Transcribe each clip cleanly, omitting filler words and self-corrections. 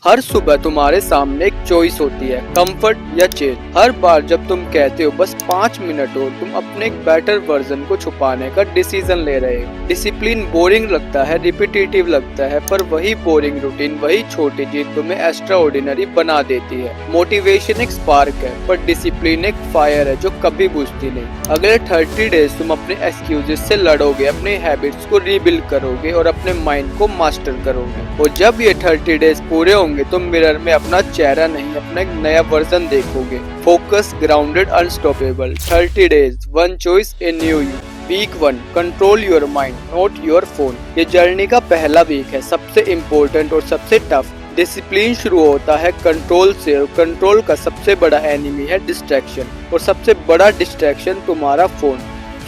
हर सुबह तुम्हारे सामने एक चॉइस होती है, कंफर्ट या चेंज। हर बार जब तुम कहते हो बस 5 मिनट और, तुम अपने एक बेटर वर्जन को छुपाने का डिसीजन ले रहे हो। डिसिप्लिन बोरिंग लगता है, रिपीटेटिव लगता है, पर वही बोरिंग रूटीन, वही छोटी चीज तुम्हें एक्स्ट्रा ऑर्डिनरी बना देती है। मोटिवेशन एक स्पार्क है, पर डिसिप्लिन एक फायर है जो कभी बुझती नहीं। अगले 30 डेज तुम अपने एक्सक्यूजेस से लड़ोगे, अपने हैबिट्स को रीबिल्ड करोगे और अपने माइंड को मास्टर करोगे। और जब ये 30 डेज पूरे होंगे, तुम मिरर में अपना चेहरा नहीं, अपना एक नया वर्जन देखोगे। Focus, grounded, unstoppable. 30 days, one choice, a new you. Week 1, control your mind, not your phone. ये जर्नी का पहला वीक है, सबसे इम्पोर्टेंट और सबसे टफ। डिसिप्लिन शुरू होता है कंट्रोल से, और कंट्रोल का सबसे बड़ा एनिमी है डिस्ट्रैक्शन, और सबसे बड़ा डिस्ट्रैक्शन तुम्हारा फोन।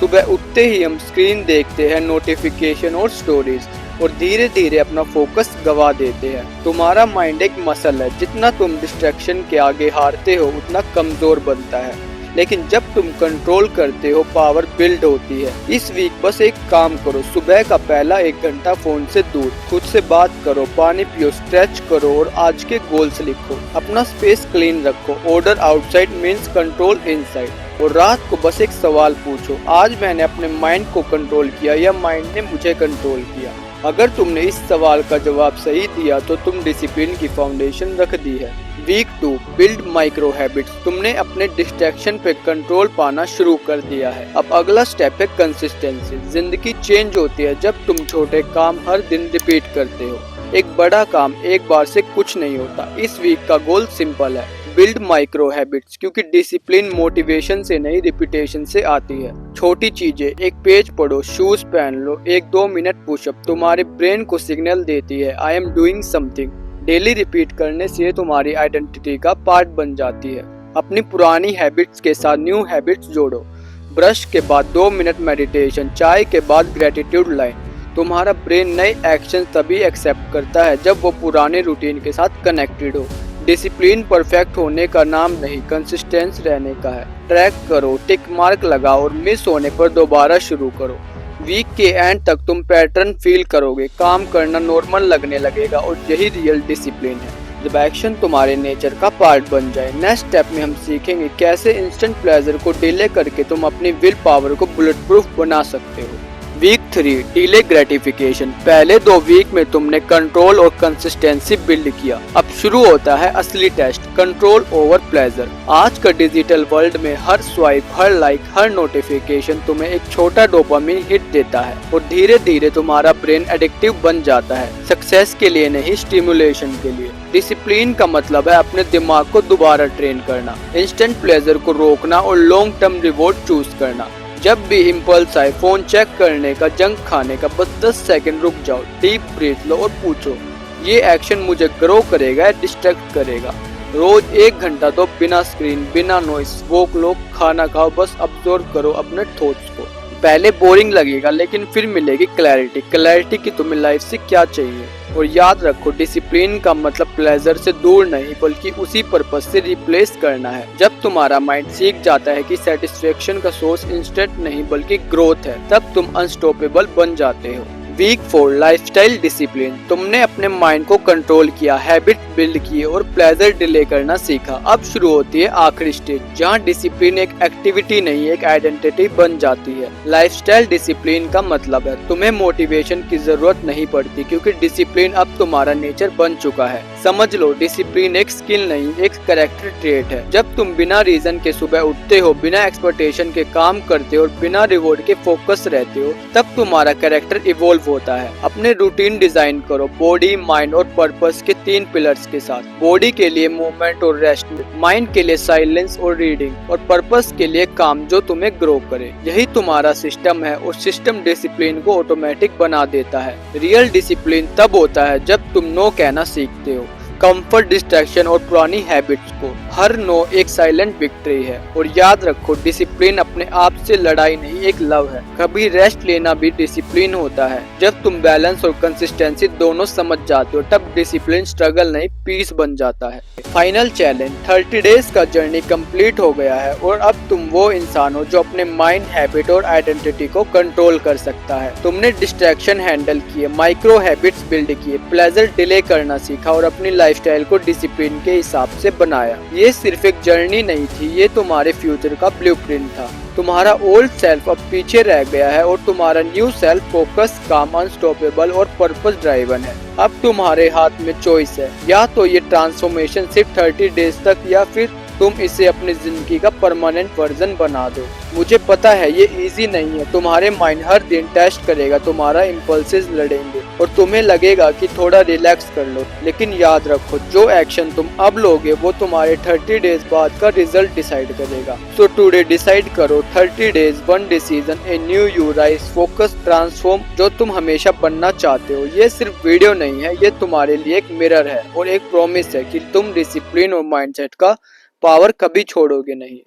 सुबह उठते ही हम स्क्रीन देखते हैं, नोटिफिकेशन और स्टोरीज, और धीरे धीरे अपना फोकस गवा देते हैं। तुम्हारा माइंड एक मसल है, जितना तुम डिस्ट्रैक्शन के आगे हारते हो उतना कमजोर बनता है। लेकिन जब तुम कंट्रोल करते हो, पावर बिल्ड होती है। इस वीक बस एक काम करो, सुबह का पहला 1 घंटा फोन से दूर, खुद से बात करो, पानी पियो, स्ट्रेच करो और आज के गोल्स लिखो। अपना स्पेस क्लीन रखो। Order outside means control inside. और रात को बस एक सवाल पूछो, आज मैंने अपने माइंड को कंट्रोल किया या माइंड ने मुझे कंट्रोल किया? अगर तुमने इस सवाल का जवाब सही दिया तो तुम डिसिप्लिन की फाउंडेशन रख दी है। Week 2, build micro habits. तुमने अपने डिस्ट्रैक्शन पे कंट्रोल पाना शुरू कर दिया है। अब अगला स्टेप है कंसिस्टेंसी। जिंदगी चेंज होती है जब तुम छोटे काम हर दिन रिपीट करते हो। एक बड़ा काम एक बार से कुछ नहीं होता। इस वीक का गोल सिंपल है, बिल्ड माइक्रो हैबिट्स, क्योंकि डिसिप्लिन मोटिवेशन से नहीं, रिपीटेशन से आती है। छोटी चीजें, एक पेज पढ़ो, शूज पहन लो, 1-2 मिनट पुशअप, तुम्हारे ब्रेन को सिग्नल देती है I am doing something. Daily repeat करने से तुम्हारी आइडेंटिटी का पार्ट बन जाती है। अपनी पुरानी हैबिट्स के साथ न्यू हैबिट्स जोड़ो। ब्रश के बाद 2 मिनट मेडिटेशन, चाय के बाद ग्रेटिट्यूड लाइन। तुम्हारा ब्रेन नए एक्शन तभी एक्सेप्ट करता है जब वो पुराने रूटीन के साथ कनेक्टेड हो। डिसिप्लिन परफेक्ट होने का नाम नहीं, कंसिस्टेंस रहने का है। ट्रैक करो, टिक मार्क लगाओ और मिस होने पर दोबारा शुरू करो। वीक के एंड तक तुम पैटर्न फील करोगे, काम करना नॉर्मल लगने लगेगा, और यही रियल डिसिप्लिन है, जब एक्शन तुम्हारे नेचर का पार्ट बन जाए। नेक्स्ट स्टेप में हम सीखेंगे कैसे इंस्टेंट प्लेजर को डिले करके तुम अपनी विल पावर को बुलेट प्रूफ बना सकते हो। Week 3, delay gratification. पहले 2 वीक में तुमने कंट्रोल और कंसिस्टेंसी बिल्ड किया। अब शुरू होता है असली टेस्ट, कंट्रोल ओवर प्लेजर। आज का डिजिटल वर्ल्ड में हर स्वाइप, हर लाइक, हर नोटिफिकेशन तुम्हें एक छोटा डोपामिन हिट देता है, और धीरे धीरे तुम्हारा ब्रेन एडिक्टिव बन जाता है। सक्सेस के लिए नहीं, स्टिमुलेशन के लिए। डिसिप्लिन का मतलब है अपने दिमाग को दोबारा ट्रेन करना, इंस्टेंट प्लेजर को रोकना और लॉन्ग टर्म रिवॉर्ड चूज करना। जब भी इम्पल्स आए, फोन चेक करने का, जंक खाने का, बस 10 सेकंड रुक जाओ, डीप ब्रीथ लो और पूछो, ये एक्शन मुझे ग्रो करेगा या डिस्ट्रैक्ट करेगा? रोज 1 घंटा तो बिना स्क्रीन, बिना नॉइस, वॉक लो, खाना खाओ, बस ऑब्जर्व करो अपने थॉट्स को। पहले बोरिंग लगेगा, लेकिन फिर मिलेगी क्लैरिटी कि तुम्हें लाइफ से क्या चाहिए। और याद रखो, डिसिप्लिन का मतलब प्लेजर से दूर नहीं, बल्कि उसी पर्पस से रिप्लेस करना है। जब तुम्हारा माइंड सीख जाता है कि सेटिस्फेक्शन का सोर्स इंस्टेंट नहीं बल्कि ग्रोथ है, तब तुम अनस्टॉपेबल बन जाते हो। Week 4, lifestyle discipline. तुमने अपने माइंड को कंट्रोल किया, हैबिट बिल्ड किए और प्लेजर डिले करना सीखा। अब शुरू होती है आखिरी स्टेज, जहाँ डिसिप्लिन एक एक्टिविटी नहीं, एक आइडेंटिटी बन जाती है। लाइफस्टाइल डिसिप्लिन का मतलब है तुम्हें मोटिवेशन की जरूरत नहीं पड़ती, क्योंकि डिसिप्लिन अब तुम्हारा नेचर बन चुका है। समझ लो, डिसिप्लिन एक स्किल नहीं, एक कैरेक्टर ट्रेट है। जब तुम बिना रीजन के सुबह उठते हो, बिना एक्सपेक्टेशन के काम करते हो और बिना रिवॉर्ड के फोकस रहते हो, तब तुम्हारा कैरेक्टर इवॉल्व होता है। अपने रूटीन डिजाइन करो, बॉडी, माइंड और पर्पस के 3 पिलर्स के साथ। बॉडी के लिए मूवमेंट और रेस्ट, माइंड के लिए साइलेंस और रीडिंग, और पर्पस के लिए काम जो तुम्हें ग्रो करे। यही तुम्हारा सिस्टम है, और सिस्टम डिसिप्लिन को ऑटोमेटिक बना देता है। रियल डिसिप्लिन तब होता है जब तुम नो कहना सीखते हो, कंफर्ट, डिस्ट्रैक्शन और पुरानी हैबिट्स को। हर नो एक साइलेंट विक्ट्री है। और याद रखो, डिसिप्लिन अपने आप से लड़ाई नहीं, एक लव है। कभी रेस्ट लेना भी डिसिप्लिन होता है। जब तुम बैलेंस और कंसिस्टेंसी दोनों समझ जाते हो, तब डिसिप्लिन स्ट्रगल नहीं, पीस बन जाता है। फाइनल चैलेंज, 30 डेज का जर्नी कंप्लीट हो गया है, और अब तुम वो इंसान हो जो अपने माइंड, हैबिट और आइडेंटिटी को कंट्रोल कर सकता है। तुमने डिस्ट्रैक्शन हैंडल किए, माइक्रो हैबिट्स बिल्ड किए, प्लेजर डिले करना सीखा और अपनी लाइफ लाइफस्टाइल को डिसिप्लिन के हिसाब से बनाया। ये सिर्फ एक जर्नी नहीं थी, ये तुम्हारे फ्यूचर का ब्लूप्रिंट था। तुम्हारा ओल्ड सेल्फ अब पीछे रह गया है और तुम्हारा न्यू सेल्फ फोकस, काम, अनस्टॉपेबल और पर्पस ड्राइवन है। अब तुम्हारे हाथ में चॉइस है, या तो ये ट्रांसफॉर्मेशन सिर्फ 30 डेज तक या फिर तुम इसे अपनी जिंदगी का परमानेंट वर्जन बना दो। मुझे पता है ये इजी नहीं है, तुम्हारे माइंड हर दिन टेस्ट करेगा, तुम्हारा इम्पल्सेस लड़ेंगे और तुम्हें लगेगा कि थोड़ा रिलैक्स कर लो, लेकिन याद रखो जो एक्शन तुम अब लोगे वो तुम्हारे 30 डेज बाद का रिजल्ट डिसाइड करेगा। सो टुडे डिसाइड करो, 30 days, 1 decision, A new you, rise, focus, transform, जो तुम हमेशा बनना चाहते हो। ये सिर्फ वीडियो नहीं है, ये तुम्हारे लिए एक मिरर है और एक प्रॉमिस है कि तुम डिसिप्लिन और माइंडसेट का पावर कभी छोड़ोगे नहीं।